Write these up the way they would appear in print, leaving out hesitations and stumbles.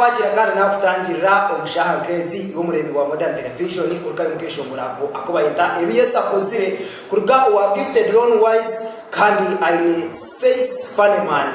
nakwakira kandi nakutangirira omushaha nkezi w'umuremyi wa Modern Television kuruka y'umukesho murako akubayita ebiyesa akozire kuruka wa Gifted Ron Wise kandi aine says funny man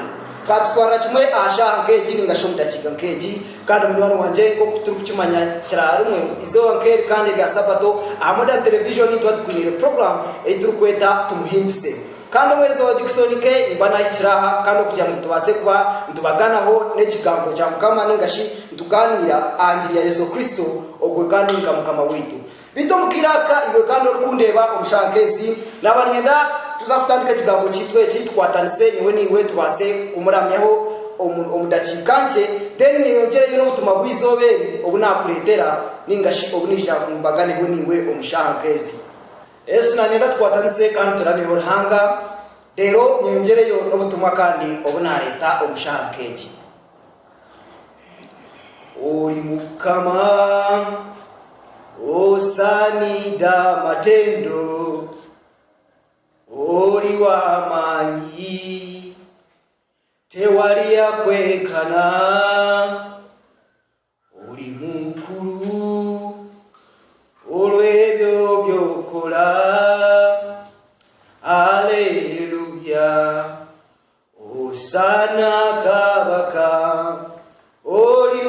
katwara kimwe ashaha nkeji ningashomda kiga nkeji kandi munwani wanje ko kuturukimanya cyarumwe izo nkeri kandi ga sabato a Modern Television twatukunire program eturukweta tumuhimbise kandi umwezi wa Dickson ke ibana ikiraha kandi kujya mu tubase kuba ntubaganaho n'ekigambo cya mukama ningashi tuganira anjiri ya Yesu Kristo ogwe kandi nkamukama witu bito mukiraka iwe kandi rukundeba omushankezi nabanyenda tuzafutandika kigambo kitwe kitwatanise niwe niwe tubase kumuramyaho omudakikanje then niyongere no butuma bwizoberi obunakuretera ningashi obunisha mubaganeho niwe omushankezi Yesu nanenda twatanise kandi turamihora hanga rero nyongereyo no butumwa kandi obunareta omushankeji uri mukama osanida matendo uri wa manyi tewali yakwekana uri mukuru olwebyo byokola Hallelujah Osana kabaka oli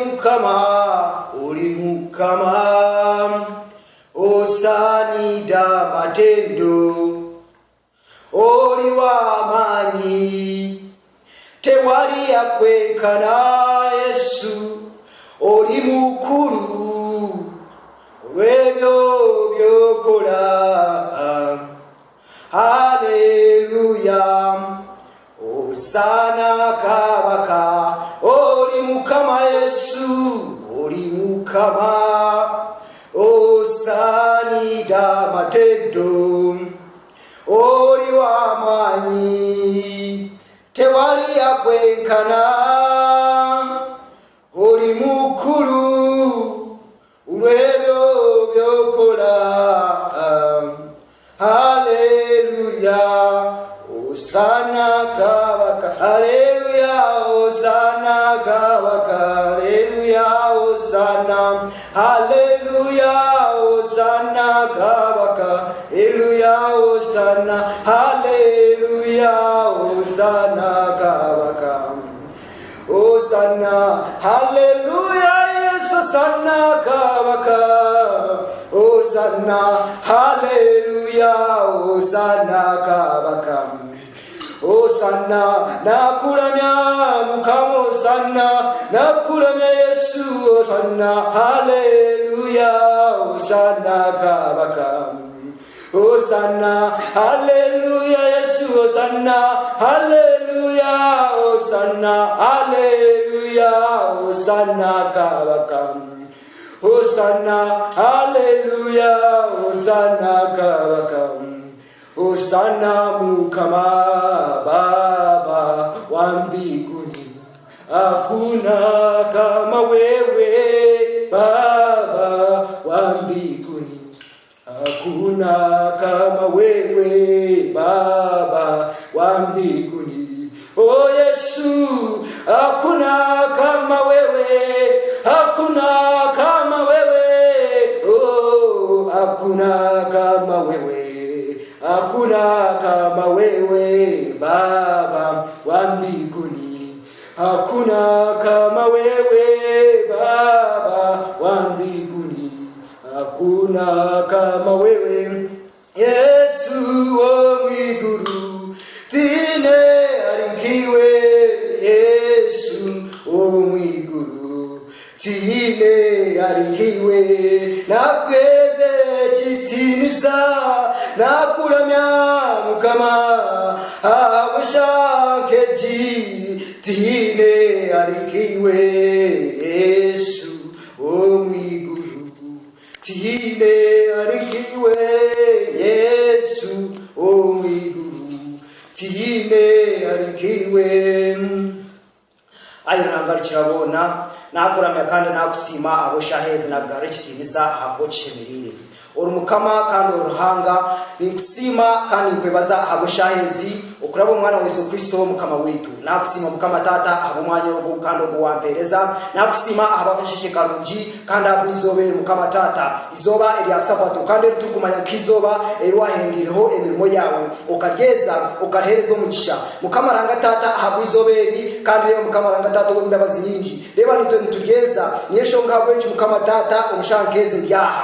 mukama osanida matendo oli wamanyi tewali yakwenkana Yesu oli mukuru webyo byokola Hallelujah Osana kabaka oli mukama Yesu oli mukama osanida matendo oli wamanyi tewali yakwenkana oli mukuru ulwebyo byokola Hallelujah Osana kabaka Hallelujah Osana kabaka Hallelujah Osana Hallelujah Osana kabaka Hallelujah Osana Hallelujah Osana kabaka Osana Hallelujah Yes Osana kabaka Osana Hallelujah Osana kabaka Osana nakulamya mukama Osana nakulamya Yesu Osana Hallelujah Osana kabaka Osana Hallelujah Yesu Osana Hallelujah Osana Hallelujah Osana kabaka Osana Hallelujah Osana kabaka Osana mukama baba wa mbinguni hakuna kama wewe baba wa mbinguni hakuna kama wewe baba wa mbinguni oh Yesu hakuna kama wewe hakuna kama wewe oh hakuna kama wewe hakuna kama wewe baba wa mbinguni hakuna kama wewe baba wa mbinguni hakuna kama wewe Yesu wa mbinguni tine aringiwe Yesu wa mbinguni tine aringiwe nakweze chitiniza nakulamya mukama abashankeji tine arikiwe Yesu omwiguru tine arikiwe Yesu omwiguru tine arikiwe ayiranga kirabona nakuramya kandi nakusima aboshaheze nabware kitibisa hakochemirire uri mukama kandi uruhanga nikusima kandi nkwebaza hagoshahezi ukurabo mwana wa Yesu Kristo mukama witu nakusima mukama tata abumwanya wo gukando guwampereza nakusima abakashije karungi kandi abizobe mukama tata izoba iri sabato kandi tukumanya kizoba erwahendireho emirimo yawe ukageza ukahereza umugisha mukama ranga tata abizoberi kandi rero mukama ranga tata wo imbabazi nyinji reba nitugeza niyesho ngabwe mukama tata umushankeze ndyaha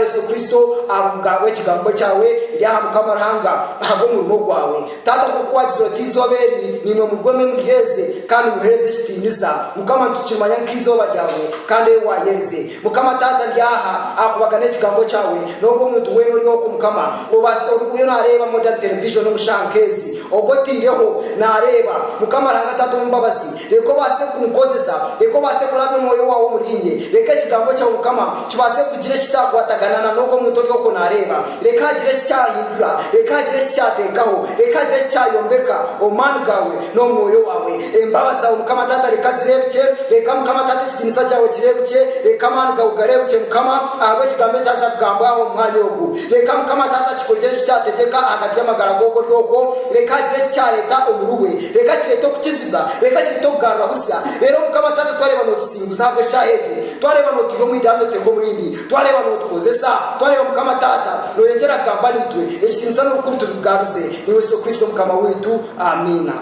Yesu Kristo abugabwe kigambo cyawe ndyaha mukama ranga ago murimo gwawe tata kuko wazoti izoberi nimwe mugome mugeze kandi uheze shitiniza mukama ntukimanya nkizoba ryawe kandi wayereze mukama tata ndyaha akubagane kigambo cyawe nogo muntu we muri ko mukama ubase urukuyo nareba Modern Television umushankezi ogotireho nareba mukama ranga tata umbabazi reko base kunkozeza reko base kurabe moyo wawo murinye reka kigambo cyawe mukama kibase kugire kitakwataganana nogo muntu ko nareba reka gire cyahindura reka gire cyatekaho reka gire cyayombeka omani gawe no moyo wawe embabaza mukama tata reka zirebye reka mukama tata ikinisa cyawe kirebye reka mani gawe garebye mukama abo kigambo cyaza kugamba aho mwanya wogu reka mukama tata kikurije cyategeka hagati y'amagara gogo ryoko reka gire cyareta umuruwe reka kireto kukiziga reka kireto kugarura busya rero mukama tata twareba no dusimbuza habe shahede twareba no tiyo mwidano teko murindi twareba no tukozesa twareba mukama tata no yengera gamba nitwe ikinisa no kurutu bigaruze ni Yesu Kristo mukama wetu amina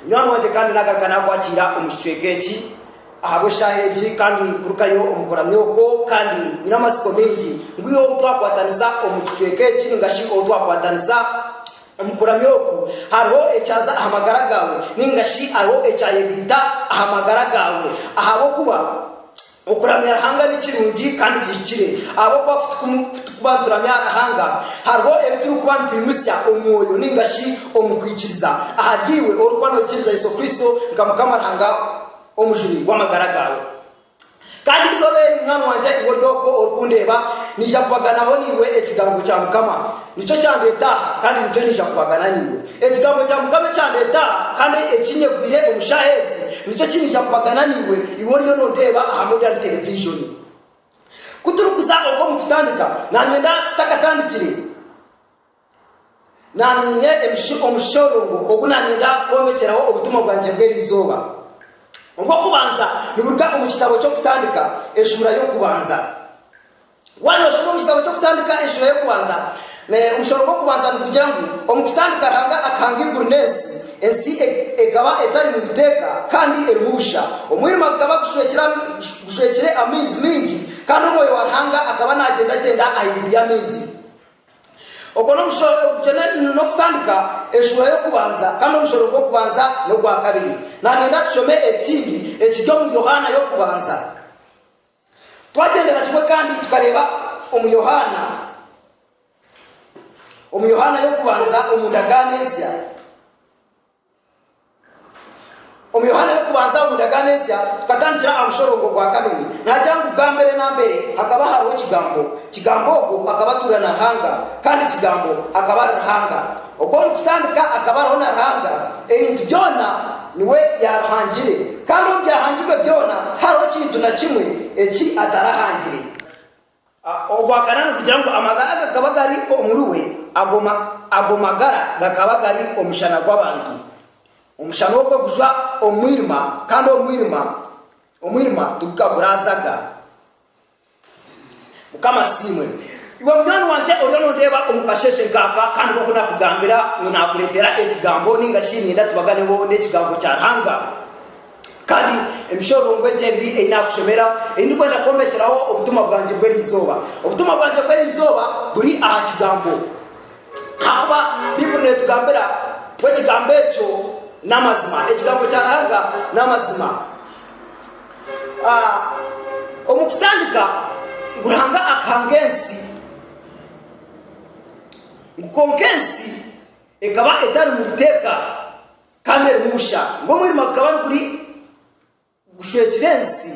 nyano wanje kandi nagarukana kwakira umushwegeki ahabo shaheji kandi kurukayo umukoramyoko kandi inamasiko mengi nguyo twakwatanisa umushwegeki ngashi twakwatanisa umukoramyoko hariho echaza amagaragawe ningashi aho echayebita amagaragawe ahabo kuba ukuramya hanga n'ikirungi kandi kishikire abo kubanturamya hanga hariho ebituru kubantu imusya omwoyo ningashi omukwikiriza ahagiwe orukwanokiriza Yesu Kristo nkamukama hanga omujuri w'amagaragawe kandi izobere mwana wanje iboryoko orukundeba nija kubaganaho niwe ekigambo cya mukama nico cyandeta kandi nico nija kubagana niwe ekigambo cya mukama cyandeta kandi ekinyegwire umushahezi nico kinija kubagana niwe iworiyo nondeba aha Modern Television kuturukuza uko mukitandika nanyenda stakatandikire nanye omushorongo ogunanyenda komekeraho obutumwa bwanje bw'erizoba ubwo kubanza niburuka umukitabo cyo kutandika eshura yo kubanza wano cyo mukitabo cyo kutandika eshura yo kubanza umushoro wo kubanza kugira ngo omukitandika ranga akangi gurnesi ensi egaba etari mu biteka kandi erusha umwirima akaba gushekere amizi mingi kandi umoyo waranga akaba nagenda ahindura amizi uko no mushoro no kutandika eshura yo kubanza kandi umushoro wo kubanza no gwa kabiri nagenda tushome ekindi ekijyo mu Yohana yo kubanza twagendera kimwe kandi tukareba Yohana yo kubanza umudaganezya Yohana yo kubanza umudaganezya tukatandikira amushorongo gwa kabiri ntajya ngo bwambere na mbere hakaba hariho kigambo akaba turana hanga kandi kigambo akaba rahanga uko mutandika akaba hariho na hanga ebintu byona niwe yarahangire kandi byahangirwe byona hariho kintu na kimwe eki atarahangire obwakarana kugira ngo amagara gakaba gari omuruwe agomagara gakaba gari omushana gw'abantu umushano wo kujwa omwirima kandi omwirima tukaburazaga ukama simwe iwe mwana wanje oryono ndeba omukasheshe nkaka kandi ko nakugambira nakuletera ekigambo ningashinyenda tubaganeho n'ekigambo cya hanga kandi emishoro ngweje biri einakushomera indi kwenda kombekeraho obutumwa bwanje bw'erizoba buri aha kigambo haba bibune tugambira we kigambo echo namazima ekigambo cyaranga namazima omukitandika nguranga akangensi ngukongensi ekaba etari mu biteka kandi erumusha ngo muri makaba kuri gushekirensi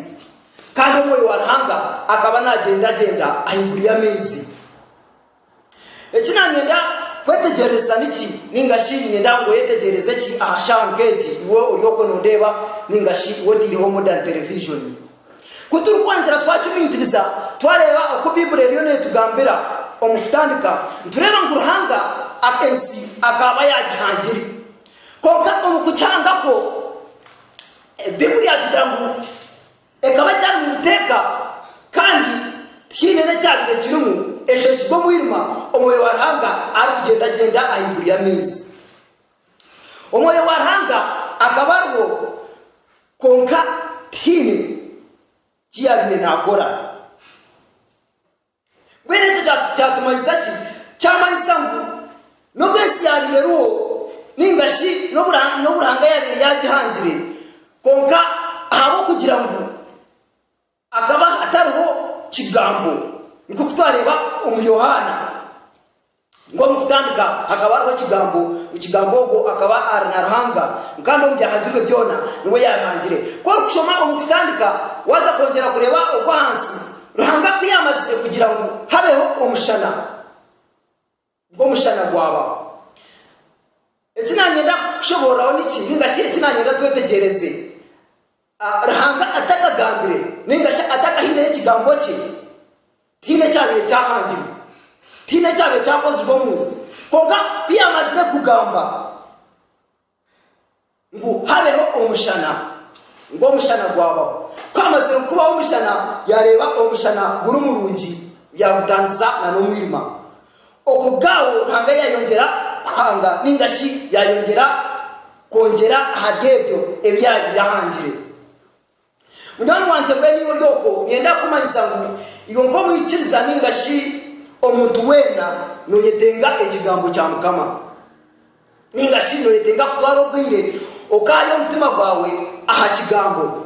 kandi umwe waranga akaba nagenda ahinguriya amezi ekinanyenda kwetegereza niki ningashimye ndango yetegereze ki ahashangeje iwo uriyoko nondeba ningashi wotiriho Modern Television kuturukwangira twacumintiriza twareba uko Bible rero ne tugambira omufitandika tureba nguruhanga akensi akaba yagihangire konka umukucyanga ko Biblia tugira ngo ekaba cyari mu buteka kandi kinene cyabide kirimu esho kigo mwirima omoyo warahanga ari kugenda genda ahiburiya mizi omoyo warahanga akabarwo konka tini kiyabire nakora bwene cyatumanisa ki cyamanisa ngo no bwese yabire ruo ningashi no buranga yabire yagihangire konka abo kugira ngo akaba atariho kigambo niko kutwareba umuyohana ngo mutandika akaba ariho kigambo ngo akaba aranaruhanga kandi ombyahanzirwe byona niwe yarahangire ko kushoma omutandika waza kongera kureba ogwansi ruhanga kwiyamazire kugira ngo habeho umushana ngo mushana gwaba ekinanyenda kushoboraho niki ningashi ekinanyenda twetegereze rahanga atakagambire ningasha atakahine ikigambo cye tine cyabire cyahangire tine cyabire cyakoze bomuzi konga kwiyamazire kugamba ngo habeho umushana ngo umushana gwaba kwamazire kuba umushana yareba umushana burumurungi yabudanza na no mwirima okubgawo hanga yayongera kwanga ningashi yayongera kongera hagebyo ebyabi yahangire Mwana wanje bweni wodoko nienda kumanyisa ngo iyo ngo mwikiriza ningashi omuntu wena no yetenga ekigambo kya mukama ningashi no yetenga kutwara obwire okayo mutima gwawe aha kigambo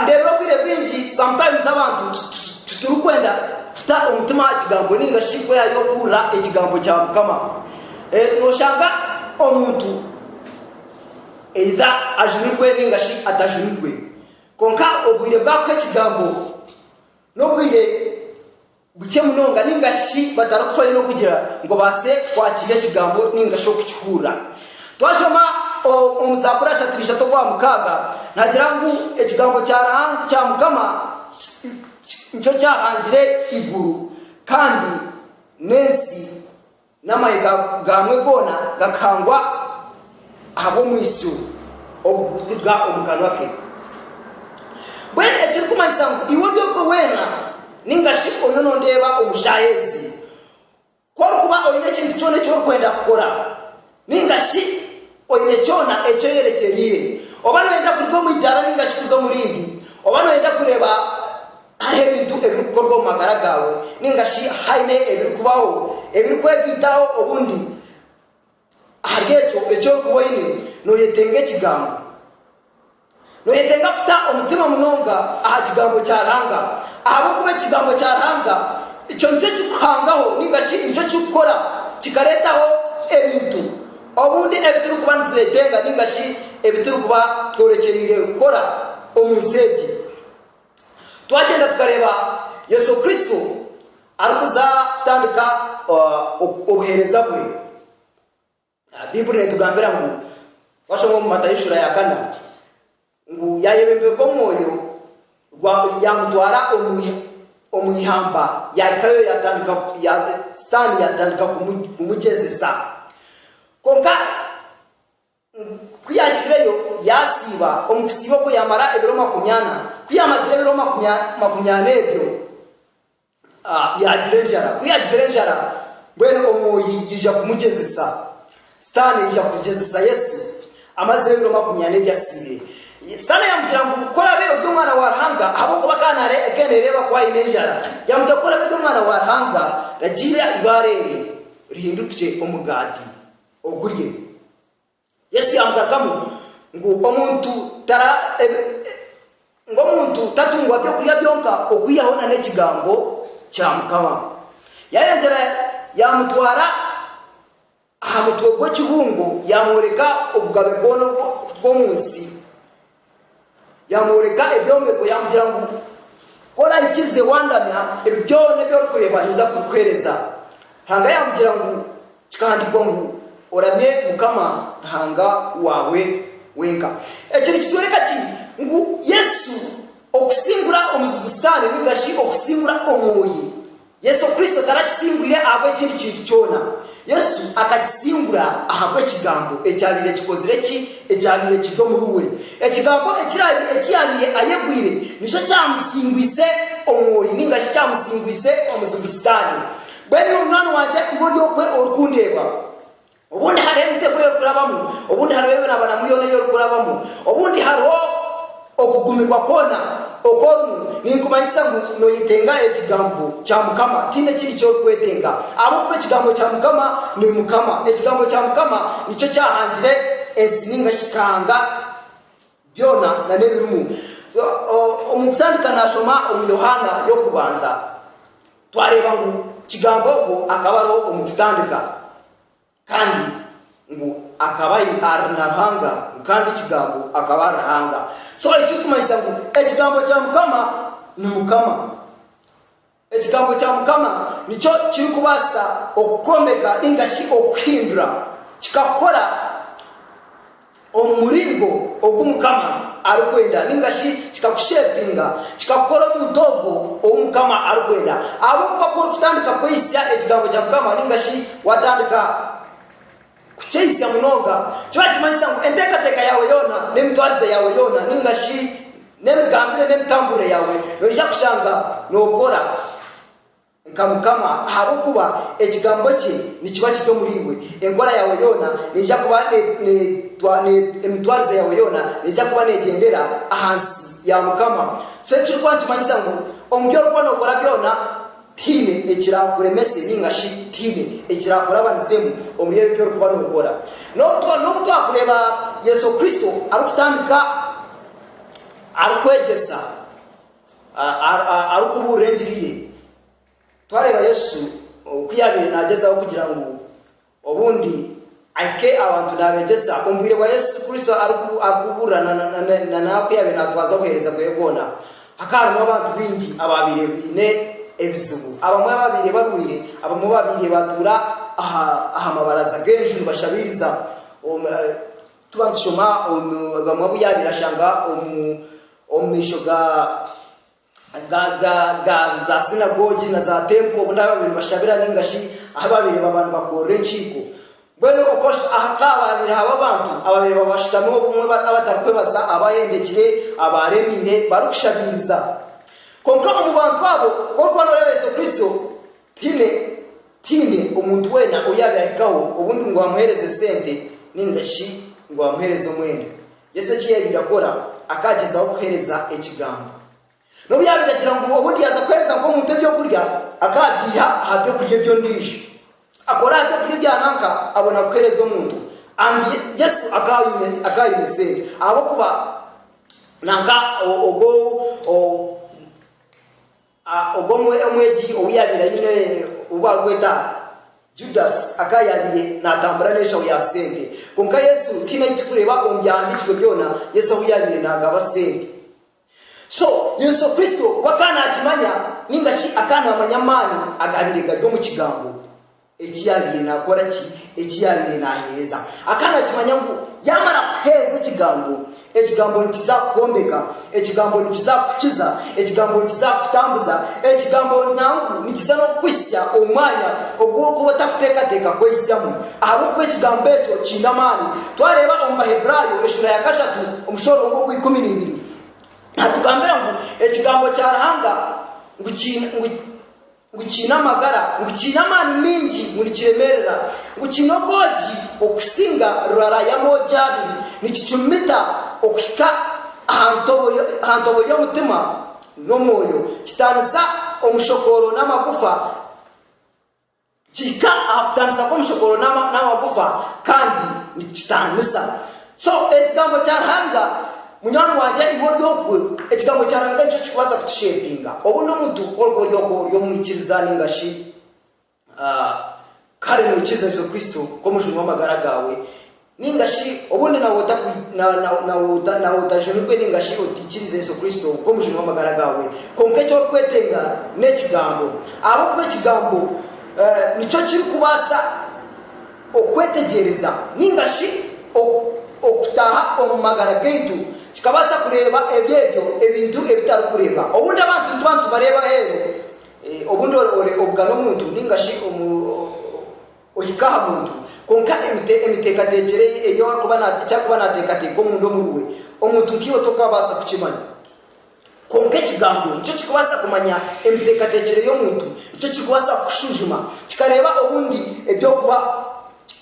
ndebero kwire bingi sometimes abantu turukwenda futa omutima aha kigambo ningashi ko yayo kura ekigambo kya mukama no shanga omuntu either ajunirwe ningashi atajunirwe konka obwire bwakwe kigambo no bwire buke munonga ningashi batarakufanya no kugira ngo base kwakira kigambo ningasho kucyura twashoma omuzabura shaturisha to kwa mukaga ntagira ngo ekigambo cya mukama nicyo cyahangire iguru kandi nesi n'amahiga gamwe gona gakangwa abo mwisu obugga omukanwa ke bwene ekirikumanyisangu iwe byoko wena ningashi oyo nondeba omushayezi kwari kuba oyine ekintu kyona ekyorikwenda kukora ningashi oyine kyona ekyo yerekeriire oba noyenda kuruga omu idara ningashi kuza omurindi oba noyenda kureba hariho ebintu ebirikukorwa omu magara gawe ningashi haine ebirikubaho ebirikwegitaho obundi ahari ekyo ekyorikuba oyine noyetenga ekigambo noyetenga kuta omutima munonga aha kigambo kyaranga abo kuba ekigambo kyaranga icyo nicyo kikuhangaho ningashi nicyo kikukora kikaretaho ebintu obundi ebiturikuba nituyetenga ningashi ebiturikuba tworekerire gukora omunsegi twagenda tukareba Yesu Kristo arikuza kutandika obuhereza bwe Biblia netugambira ngo washomwa mu Matayo ishura ya 4 ngo yayebemberwa mwoyo yamutwara omuyihamba yakayo yatandika ya stani yatandika kumugezesa konka kuyashyireyo yasiba omukusibo ko yamara ebiro 40 kuyamazire ebiro 40 ebyo yagira njara bwene omoyi yija kumugezesa stani yija kugezesa Yesu amazire ebiro 40 ebyasibe stani yamutira ngo ukora be umwana warahanga abo kubakanare ekenereba kwa inenjara yamutira kora be umwana warahanga ragira ibarere rihindukije omugati ogurye Yesu yamugakamu ngo omuntu tatungwa byo kurya byonka okuyahona n'ekigambo kya mukama yayendera yamutwara aha mutwe gwo kibungo yamureka obugabe bwo munsi yamureka ebyombeko yamugira ngo kora ikize wandamya ebyone byo kurebaniza kukwereza hanga yamugira ngo kikandikwa ngo oramye mukama hanga wawe wenka ekiri kitwereka ati ngo Yesu okusingura omuzubustani ningashi okusingura omoyi Yesu Kristo taratsingwire abo ekindi kintu cyona Yesu akakisimbura ahagwe kigambo ecyabire kikozire ki ecyabire kigo muruwe ekigambo ekiyabire ayegwire nico cyamusingwise omwoyi ninga cyamusingwise omuzubistani bene umwana wanje ngoryo kwe orukundeba ubundi hari emutego yo kurabamo ubundi hari bebe nabana muyone yo kurabamo ubundi haro okugumirwa kona okoru ninkumanyisa ngo noyitenga ekigambo kya mukama tinde kiri cyo kwetenga abo kube ekigambo kya mukama ni mukama ekigambo kya mukama nico cyahangire esininga shikanga byona na nebirumu omutandika nashoma Yohana yo kubanza twareba ngo kigambo ngo akabaro omutandika kandi ngo akabaye arnaranga kandi kigambo akabarahanga so ikikumanyisa ngo ekigambo kya mukama ni mukama ekigambo kya mukama nico kiri kubasa okukomeka ingashi okuhindura kikakora omuringo ogumukama arukwenda ningashi kikakushepinga kikakora umudogo omukama arukwenda abo bakora kutandika kwisia ekigambo kya mukama ningashi watandika kucheza munonga cyo kimanyisa ngo entekateka yawe yona nemtwarize yawe yona ningashi nemgambire nemtambure yawe noja kushanga nokora nkamukama habo kuba ekigambo cye nikiba kito muriwe enkora yawe yona nija kuba emtwarize yawe yona nija kuba negendera ahansi ya mukama so cyirwa kimanyisa ngo ombyo rwano kora byona tine ekirakuremese ningashi tine ekirakurabanize omuyebe byo kuba nokora no twakureba Yesu Kristo arutandika arkwegesa arukuburenjiriye twareba Yesu kuyabire nagezaho kugira ngo obundi ake abantu nabegesa ombwire wa Yesu Kristo akuburana na kuyabire natwaza kuhereza kwebona akantu abantu bingi ababire bine ebizubu abamwe babire barwire abamwe babire batura ahamabaraza genshi bashabiriza tubandishoma bamwe buyabira shanga omisho za sinagogi na za temple ubunda babiri bashabira ningashi ababiri babantu bakore nchiko bwene okosha ahakababiri hababantu ababiri babashitamo bumwe abatarikwebaza abahendekire abaremire barukushabiriza konka mu bantu abo ko Yesu Kristo tine umuntu wena uyabirikaho ubundi ngo amuhereze sente ningashi ngo amuhereze umwene Yesu kiyabira akora akagezaho kuhereza ekigambo no byabiragira ngo ubundi yaza kweza ngo umuntu byo kurya akagiha habyo kurya byo ndije akora byo kurya byananka abona kuhereza umuntu andi Yesu akayimese abo kuba nanka ogomwe omweji oyabira yine ubagweda Judas akayabire natambura nesha uyasenge konka Yesu tina itukureba umbyandikwe byona Yesu uyabire nagaba senge so Yesu Kristo wakana akimanya ningashi akana amanyamani agabirega byo mu kigambo ekiyabire nakora ki ekiyabire nahereza akana akimanya ngo yamara kuheza ekigambo nikizakukombeka ekigambo nikizakukiza ekigambo nikizakutambuza ekigambo nangu nikizano kwisya omwanya ogwoko batakutekateka kwesiamu abo kuba ekigambo ekyo kindamani twareba Omubahebrayo eshura ya kashatu omushoro ogwo 12 atugambira ngo ekigambo cyarahanga ngukina magara ngukina mani mingi munikiremerera ngukina boji okusinga rara ya moja abiri nikichumita okuhika ahantobo y'omutima n'omwoyo kitanisa omushokoro n'amagufa kika afutanisa k'omushokoro n'amagufa kandi nikitanisa so ekigambo cyarahanga munyana wanje ibodokwe ekigambo cyaranga cyo kibasa kutushepinga obundi omuntu kolko yo mwikiriza ningashi kare no ikiza Yesu Kristo ko mujuru w'amagara gawe ningashi obundi na utajunubwe ningashi utikiriza Yesu Kristo ko mujuru w'amagara gawe konke cyo kwetenga n'ekigambo abo kube kigambo nico kiri kubasa okwetegereza ningashi okutaha omagara gaitu kikabasa kureba ebyebyo ebintu ebitari kureba obundi abantu bareba hero obundi obugano omuntu ningashi ohikaha muntu konka emiteka tekere iyo kuba natekateka omundu omuruwe omuntu nkiyo tokabasa kukimanya konka ekigambo nicyo kikubasa kumanya emiteka tekere y'omuntu nicyo kikubasa kushujuma kikareba obundi ebyokuba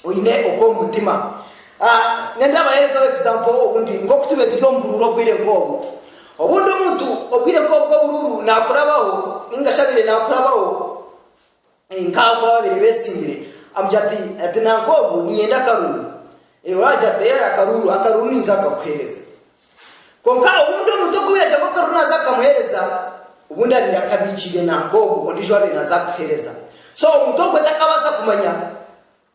oine okwo mutima nenda bahereza example obundi ngo kutube tiro mbururo bwire ngobo obundi omuntu obwire ngobo bururu nakurabaho ningashabire nakurabaho nkabo babiri besingire amjati ati nakobu nienda karuru uraja tera akaruru ninza kakuhereza konka ubundi omuntu kuyaje ko karuru naza kamuhereza ubundi abira kabicire nakobu ubundi jo abira naza kuhereza so omuntu kweta kabasa kumanya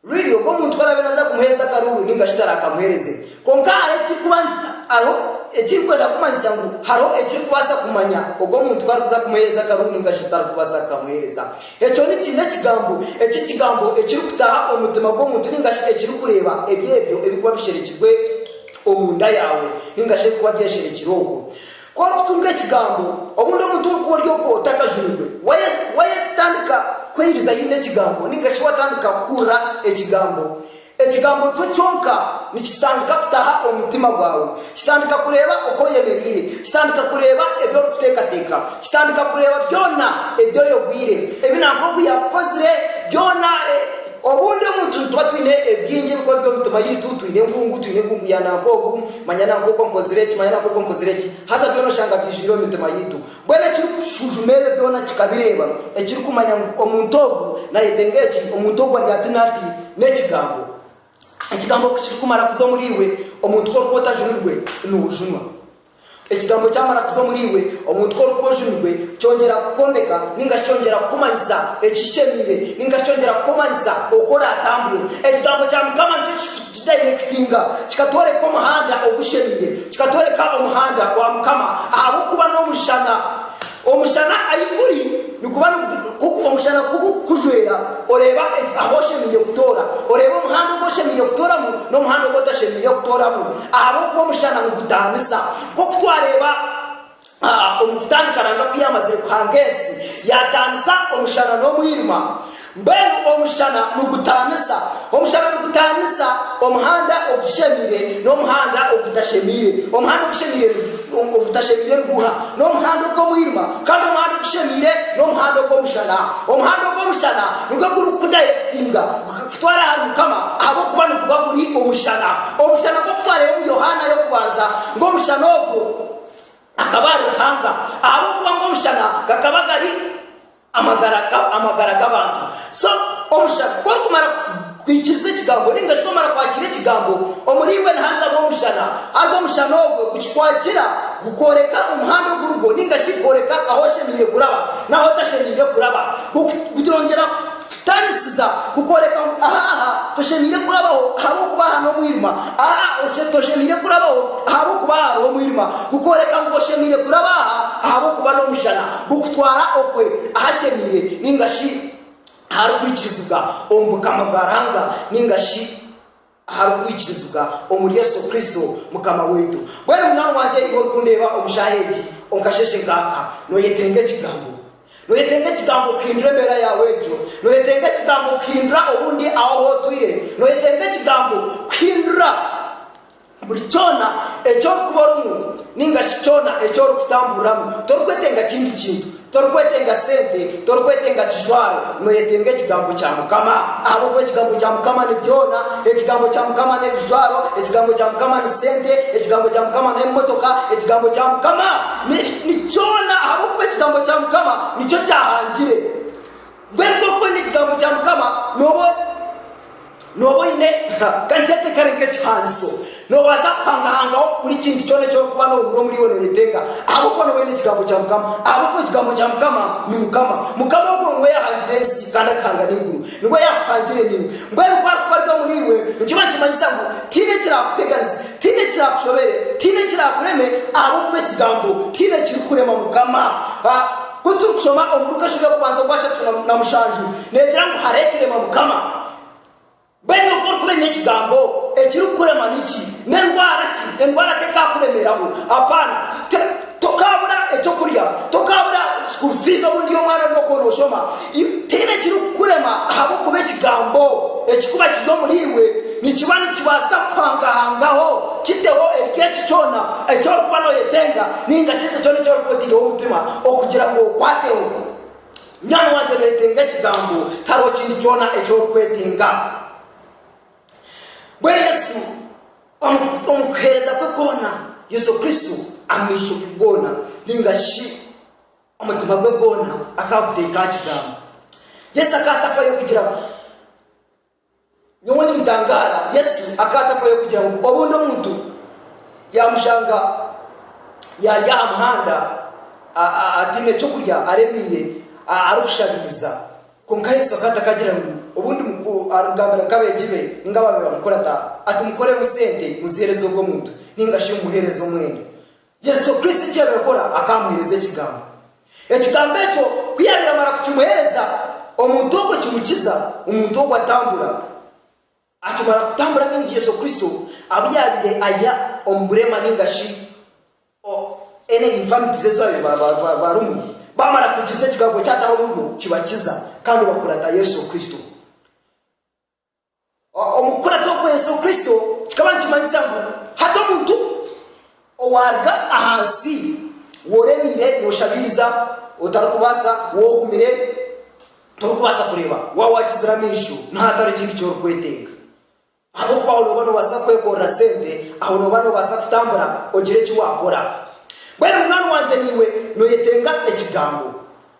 really ugo muntu kwara naza kumuhereza karuru ningashitara akamuhereze konka aretse kubanza aro ekirikwenda kumanyisa ngo haro ekirikubasa kumanya ugo muntu kwara kuza kumuhereza karuru ningashitara kubasa kamuhereza echo ni kine kigambo kigambo ekirikutaha omutima gw'omuntu ningashitara ekirikureba ebyebyo ebikuba bisherekirwe omunda yawe ningashe kuba byesherekiroko kwa kutunga kigambo obundi omuntu uko ryoko utakajurwe waye tandika kwiriza yine kigambo ningashe watandika kura ekigambo cyonka nikitandika kutaha omutima gwawe kitandika kureba uko yemerire kitandika kureba ebyo rufutekateka kitandika kureba byona ebyo yogwire ebinango yakozire byona obundi omuntu twatwine ebyinje biko byo mutuma yitu twine ngungu yanakogu manyana ngoko nkozireki manyana ngoko nkozireki haza byo no shanga bijiro mutuma yitu bwene cyushujumebe byona kikabireba ekiri kumanya omuntu ogu na yetengechi omuntu ogu atinati ekigambo kiri kumara kuzo muriwe omuntu ko rukota junurwe n'ubujunwa ekigambo cyamara kuzo muriwe omuntu ko rukobojunurwe cyongera kukombeka ningashongera kumanyiza ekishemire ningashongera kumanyiza okora atambure ekigambo cyamukama directinga kikatore ko muhanda ogushemire kikatore ka umuhanda wa mukama abo kuba no mushana ayiguri nikubana kuko umushana kujwera oreba ahoshemire kutora oreba umuhanda ogoshemire kutora mu no muhanda ogotashemire kutora mu abo kuba mushana ngutamisa ko kutwareba umutandikana kwiyamazire kuhangesi yatanza umushana no mwirima mbenu omushana nugutanisa omuhanda ogushemire no muhanda ogutashemire omuhanda ogutashemire nguha no muhanda ogomwirima kandi omuhanda ogushemire no muhanda ogwomushana nubwo guri kudirectinga kutwara harukama abo kuba nukuba guri omushana ko kutwara yo Yohana yo kubanza ngo omushana ogwo akabari hanga abo kuba ngo omushana gakabagari amagara g'abantu so omushana ko kumara kwikiriza kigambo ningashomara kwakira kigambo omuriwe nhaza bo mushana azo mushana ogwo kukikwakira gukoreka umuhanda w'urugo ningashikoreka aho shemire kuraba naho tashemire kuraba kudirongera tanisiza gukoreka toshemire kurabaho habo kubaha no mwirima toshemire kurabaho habo kubaha no mwirima gukoreka ngo shemire kurabaha habo kuba no mushana gukutwara okwe ahashemire ningashi harukwikirizwa ombukama bwaranga ningashi harukwikirizwa omuri Yesu Kristo mukama wetu bwere mwana wanje igor kundeba omushahidi onkasheshe ngaka no yetenge kigambo kwindira mbera yawe jo no yetenge kigambo kwindira obundi aho hotwire no yetenge kigambo kwindira buri cyona ejo kuborumu ningashichona ejo kutamburamu torukwetenga kintu torukwetenga sente torukwetenga kishwaro no yetenge kigambo cya mukama abo ko kigambo cya mukama ni byona ekigambo cya mukama ni kishwaro ekigambo cya mukama ni sente ekigambo cya mukama ni motoka ekigambo cya mukama ni cyona abo ko kigambo cya mukama nicyo cyahangire bwerko ko ni kigambo cya mukama nobo ine kanjete kareke cyanso no baza kwangahangaho uri kintu cyone cyo kuba no uro muri wono yetenga abo ko no bene kigambo cya mukama abo ko kigambo cya mukama ni mukama ubwo ngo yahangire sikanda kanga n'inguru ngo yakangire ni ngo kwa muriwe ukibanje manyisango tine kirakuteganiza tine kirakushobere tine kirakureme abo kube kigambo tine kirikurema mukama kuturushoma omuruka shuga kubanza kwasha na mushanju negira ngo harekere mukama bene uko kubene kigambo ekirukurema niki endwara teka kuremeraho apana tokabura ecyo kurya tokabura school fees obundi omwana no kono shoma tene kirukurema habo kube kigambo ekikuba kido muriwe nikibani kibasa kwangahangaho kiteho ebyeki cyona ecyo kubano yetenga ninga shite cyone cyo kubotira umutima okugira ngo kwateho nyana wanje yetenga kigambo taro kindi cyona ecyo kwetenga bwe Yesu omukhereza kwekona Yesu Kristo amisho kigona ninga shi umutima gwe gona akavuteka kigambo Yesu akatafayo kugira nyone ndangara Yesu akatafayo kugira ngo obundo muntu yamushanga yari amuhanda atine cyo kurya aremiye arushabiriza konka Yesu akatakagira ngo obundi muko arugambira kabejibe ningababe bamukorata atumukore musende muziherezo go muntu ningashi muherezo mwene Yesu Kristo cyabekora akamuhereze kigambo ekigambo cyo kwiyabira mara kucyumuhereza omuntu uko kimukiza umuntu uko atambura akimara kutambura ngi Yesu Kristo abiyabire aya omburema ningashi ene infamity zayo barumu bamara kukiza kigambo cyataho mundu kibakiza kandi bakurata Yesu Kristo omukurata ko Yesu Kristo kikabanchi manyisangu hata muntu owarga ahansi woremire noshabiriza otarukubasa wohumire turukubasa kureba wawakiziramisho ntatari kindi cyo kweteka abo Paulo bano basakwe ko rasende aho no bano basakutambura ogire cyo wakora bwera umwana wanje niwe no yetenga ekigambo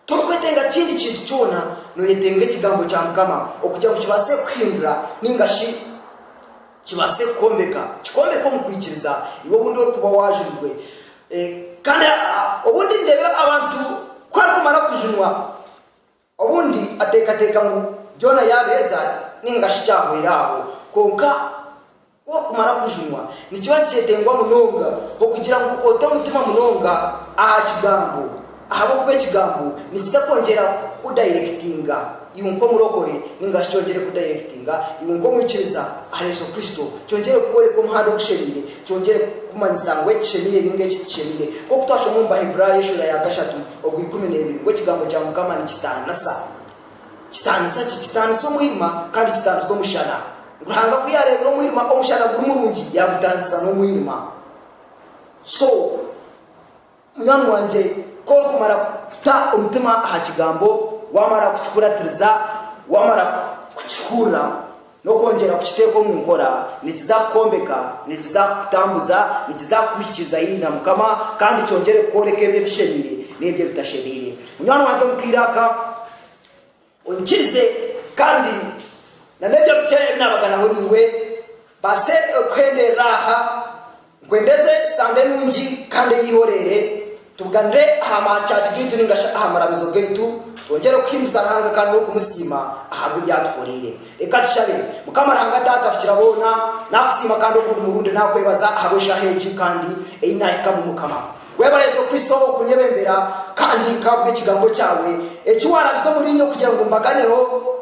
turukwetenga kindi kintu cyona no yetenga ekigambo cya Mukama okugira ngo kibase kwindura ningashi kibase kombeka kikombeko mukwikiriza ibo bundi kuba wajirwe kandi obundi ndebera abantu kwakumara kujunwa obundi ateka ngo Jona yabeza ningashi cyahweraho konka ko kumara kujunwa nikiba cyetengwa munonga okugira ngo otamutima munonga aha kigambo ahabo kube kigambo nisa kongera ku directinga yunko murokore ningashi cyongere ku directinga yunko mwikiriza Yesu Kristo cyongere kore ko muhando gushemire cyongere kumanisangwe kishemire ninge kishemire ko kutasho mumba Hebrew shura ya gashatu ogwikumene ngo kigambo cya Mukama ni kitanasa so muhima kandi kitanu so mushana nguranga kuyarebera muhima omushana gurumurungi yagutanisa no muhima so mwana wanje ko kumara kuta umutima aha kigambo wamara kuchukuratiriza wamara kuchukura no kongera kukiteko mu nkora nikizakombeka nikizakutambuza nikizakuhikiza yina Mukama kandi cyongere koreke bishemire nebye bitashemire mwana wanje mukiraka onchize kandi na nebyo bikeye nabagana ho niwe base kwende raha kwendeze sande nungi kandi yihorere tugande aha church gitu ningasha aha maramizo gitu ongera kwimusaranga kandi no kumusima aha byatukorere eka tushabe Mukama ranga tata tukirabona nakusima kandi okundi murundi nakwebaza abo shaheji kandi eina ikamu Mukama weba Yesu Kristo kunyebembera kandi nkabwe kigambo cyawe ekiwara bizo muri nyo kugira ngo mbaganeho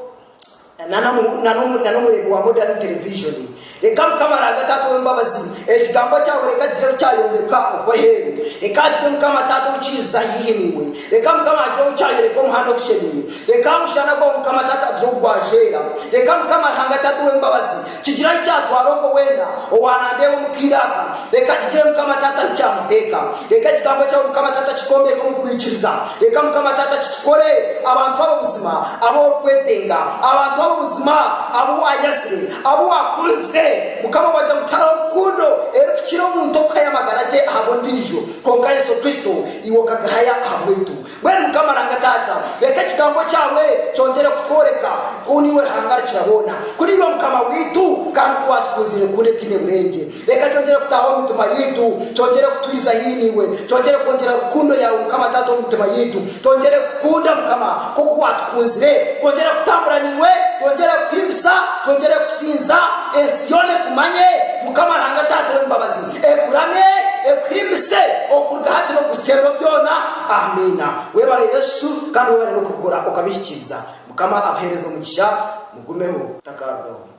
nanomurego wa Modern Television reka Mukama ragatatu mbabazi ekigambo cyawe reka gire cyayombeka okweheru reka gire Mukama tata ukiza yihimiwe reka Mukama gire cyayereka umuhando kushemire reka mushana go Mukama tata gire gwajera reka Mukama hanga tatu mbabazi kigira cyatwaroko wenda owanandewo mukiraka reka kigire Mukama tata cyamuteka reka kigambo cyawe Mukama tata kikombeko mukwikiriza reka Mukama tata kikore abantu abuzima abo kwetenga abantu ubuzima abo ayasire abo akuzire Mukama wajya mutaro kuno erukiro muntu kayamagaraje abo ndijo konka Yesu Kristo iwo kagahaya abwetu bwe Mukama rangatata reka kigambo cyawe cyongere kukoreka kuniwe hangara kirabona kuri no Mukama witu kandi kwatukuzire kune kine burenge reka cyongere kutaho mutuma yitu cyongere kutwiza hiniwe cyongere kongera rukundo yawe Mukama tato mutuma yitu cyongere kunda Mukama ko kwatukuzire kongera kutambura niwe kongera kwimsa kongera kusinza esiyone kumanye Mukama ranga tata mbabazi ekurame ekwimse okurgahati no kuserwa byona amina weba Yesu kandi weba no kukora ukabishikiriza Mukama abaherezo mugisha mugumeho takarwaho